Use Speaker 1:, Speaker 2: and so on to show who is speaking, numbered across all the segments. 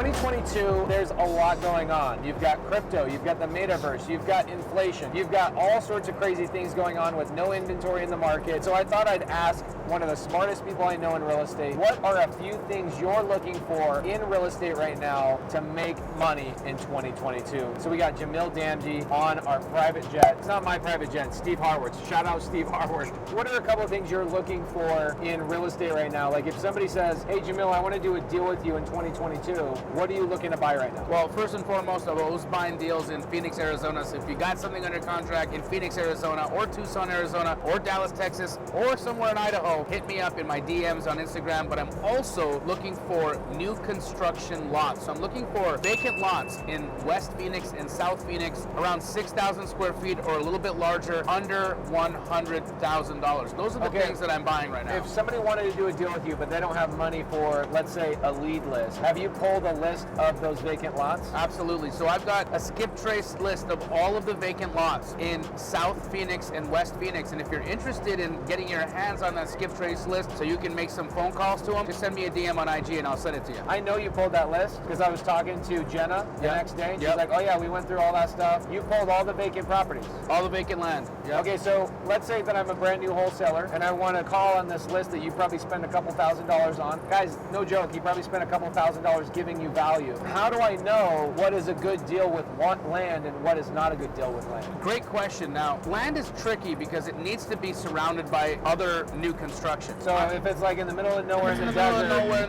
Speaker 1: 2022, there's a lot going on. You've got crypto, you've got the metaverse, you've got inflation, you've got all sorts of crazy things going on with no inventory in the market. So I thought I'd ask one of the smartest people I know in real estate, what are a few things you're looking for in real estate right now to make money in 2022? So we got Jamil Damji on our private jet. It's not my private jet, Steve Harward's. Shout out Steve Harward. What are a couple of things you're looking for in real estate right now? Like if somebody says, hey Jamil, I want to do a deal with you in 2022, what are you looking to buy right now?
Speaker 2: Well, first and foremost, I'm always buying deals in Phoenix, Arizona. So if you got something under contract in Phoenix, Arizona, or Tucson, Arizona, or Dallas, Texas, or somewhere in Idaho, hit me up in my DMs on Instagram. But I'm also looking for new construction lots. So I'm looking for vacant lots in West Phoenix and South Phoenix, around 6,000 square feet or a little bit larger, under $100,000. Those are the things that I'm buying right now.
Speaker 1: If somebody wanted to do a deal with you, but they don't have money for, let's say, a lead list, have you pulled a list of those vacant lots?
Speaker 2: Absolutely. So I've got a skip trace list of all of the vacant lots in South Phoenix and West Phoenix. And if you're interested in getting your hands on that skip trace list so you can make some phone calls to them, just send me a DM on IG and I'll send it to you.
Speaker 1: I know you pulled that list because I was talking to Jenna the next day. And she's like, oh yeah, we went through all that stuff. You pulled all the vacant properties.
Speaker 2: All the vacant land. Yep.
Speaker 1: Okay, so let's say that I'm a brand new wholesaler and I want to call on this list that you probably spend a couple $1,000s on. Guys, no joke, you probably spent a couple $1,000s giving you value. How do I know what is a good deal with land and what is not a good deal with land?
Speaker 2: Great question. Now, land is tricky because it needs to be surrounded by other new construction.
Speaker 1: So if it's like in the middle of nowhere in the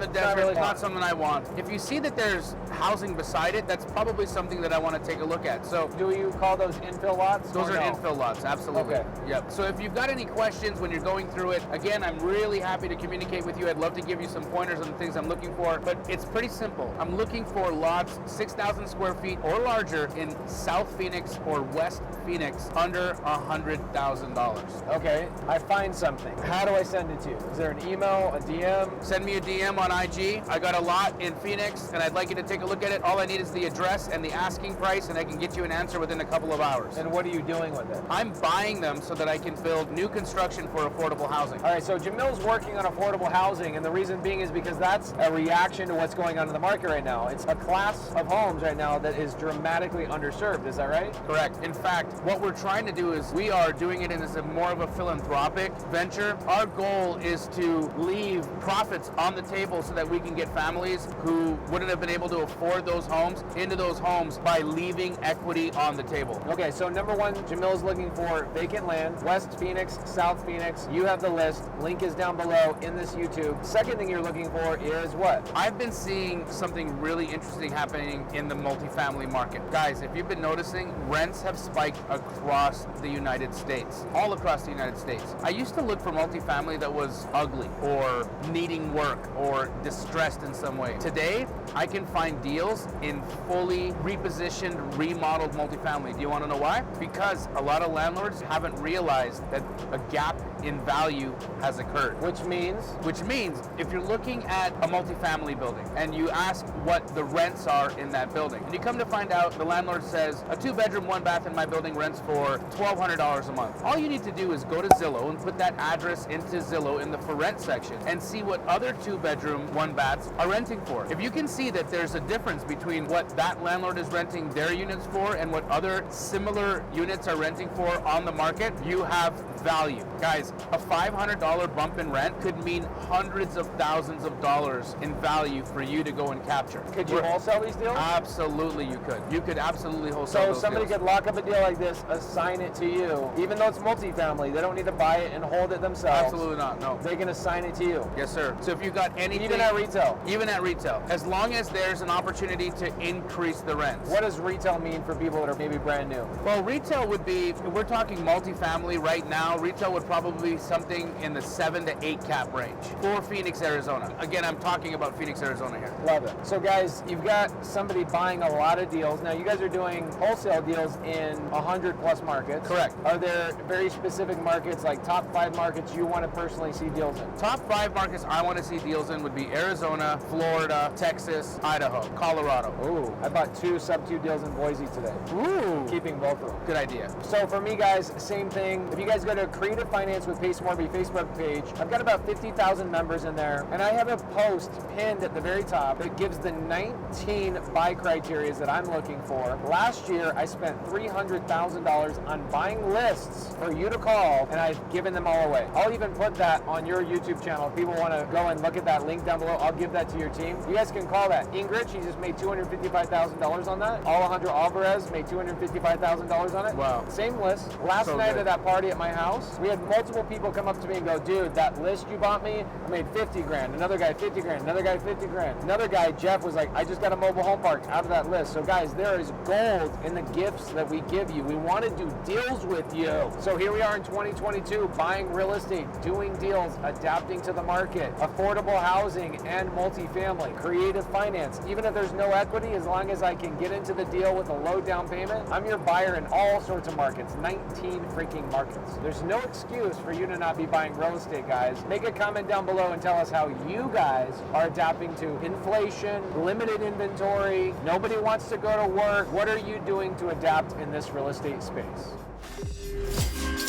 Speaker 1: desert,
Speaker 2: it's not something I want. If you see that there's housing beside it, that's probably something that I want to take a look at. So,
Speaker 1: do you call those infill lots?
Speaker 2: Those are infill lots, absolutely.
Speaker 1: Okay.
Speaker 2: Yep. So if you've got any questions when you're going through it, again, I'm really happy to communicate with you. I'd love to give you some pointers on the things I'm looking for, but it's pretty simple. I'm looking for lots 6,000 square feet or larger in South Phoenix or West Phoenix under $100,000.
Speaker 1: Okay, I find something. How do I send it to you? Is there an email, a DM?
Speaker 2: Send me a DM on IG. I got a lot in Phoenix and I'd like you to take a look at it. All I need is the address and the asking price and I can get you an answer within a couple of hours.
Speaker 1: And what are you doing with it?
Speaker 2: I'm buying them so that I can build new construction for affordable housing.
Speaker 1: All right, so Jamil's working on affordable housing, and the reason being is because that's a reaction to what's going on in the market right now. It's a class of homes right now that is dramatically underserved, is that right?
Speaker 2: Correct. In fact, what we're trying to do is we are doing it as a more of a philanthropic venture. Our goal is to leave profits on the table so that we can get families who wouldn't have been able to afford those homes into those homes by leaving equity on the table.
Speaker 1: Okay, so number one, Jamil's looking for vacant land, West Phoenix, South Phoenix. You have the list. Link is down below in this YouTube. Second thing you're looking for is what?
Speaker 2: I've been seeing something really interesting happening in the multifamily market. Guys, if you've been noticing, rents have spiked across the United States, all across the United States. I used to look for multifamily that was ugly or needing work or distressed in some way. Today, I can find deals in fully repositioned, remodeled multifamily. Do you want to know why? Because a lot of landlords haven't realized that a gap in value has occurred.
Speaker 1: Which means
Speaker 2: if you're looking at a multifamily building and you ask what the rents are in that building, and you come to find out the landlord says a 2-bedroom, 1-bath in my building rents for $1,200 a month. All you need to do is go to Zillow and put that address into Zillow in the for rent section and see what other 2-bedroom, 1-baths are renting for. If you can see that there's a difference between what that landlord is renting their units for and what other similar units are renting for on the market, you have value. Guys, a $500 bump in rent could mean hundreds of thousands of dollars in value for you to go and capture.
Speaker 1: Could you wholesale these deals?
Speaker 2: Absolutely you could. You could absolutely wholesale those
Speaker 1: So somebody
Speaker 2: deals.
Speaker 1: could lock up a deal like this, assign it to you. Even though it's multifamily, they don't need to buy it and hold it themselves.
Speaker 2: Absolutely not, no.
Speaker 1: They can assign it to you.
Speaker 2: Yes, sir. So if you've got anything...
Speaker 1: Even at retail?
Speaker 2: Even at retail. As long as there's an opportunity to increase the rents.
Speaker 1: What does retail mean for people that are maybe brand new?
Speaker 2: Well, retail would be, if we're talking multifamily right now, retail would probably be something in the 7 to 8 cap range for Phoenix, Arizona. Again, I'm talking about Phoenix, Arizona here.
Speaker 1: Love it. So guys, you've got somebody buying a lot of deals. Now you guys are doing wholesale deals in 100+ markets.
Speaker 2: Correct.
Speaker 1: Are there very specific markets, like top 5 markets you want to personally see deals in?
Speaker 2: Top 5 markets I want to see deals in would be Arizona, Florida, Texas, Idaho, Colorado.
Speaker 1: Ooh, I bought 2 Subto deals in Boise today.
Speaker 2: Ooh.
Speaker 1: Keeping both of them.
Speaker 2: Good idea.
Speaker 1: So for me guys, same thing. If you guys go to to Creative Finance with Pace Morby Facebook page. I've got about 50,000 members in there, and I have a post pinned at the very top that gives the 19 buy criteria that I'm looking for. Last year, I spent $300,000 on buying lists for you to call, and I've given them all away. I'll even put that on your YouTube channel. If people want to go and look at that link down below, I'll give that to your team. You guys can call that. Ingrid, she just made $255,000 on that. Alejandro Alvarez made $255,000 on it.
Speaker 2: Wow.
Speaker 1: Same list. Last night at that party at my house, we had multiple people come up to me and go, dude, that list you bought me, I made 50 grand. Another guy, 50 grand. Another guy, 50 grand. Another guy, Jeff, was like, I just got a mobile home park out of that list. So guys, there is gold in the gifts that we give you. We want to do deals with you. So here we are in 2022, buying real estate, doing deals, adapting to the market, affordable housing and multifamily, creative finance. Even if there's no equity, as long as I can get into the deal with a low down payment, I'm your buyer in all sorts of markets, 19 freaking markets. There's no excuse for you to not be buying real estate, guys. Make a comment down below and tell us how you guys are adapting to inflation, limited inventory, nobody wants to go to work. What are you doing to adapt in this real estate space?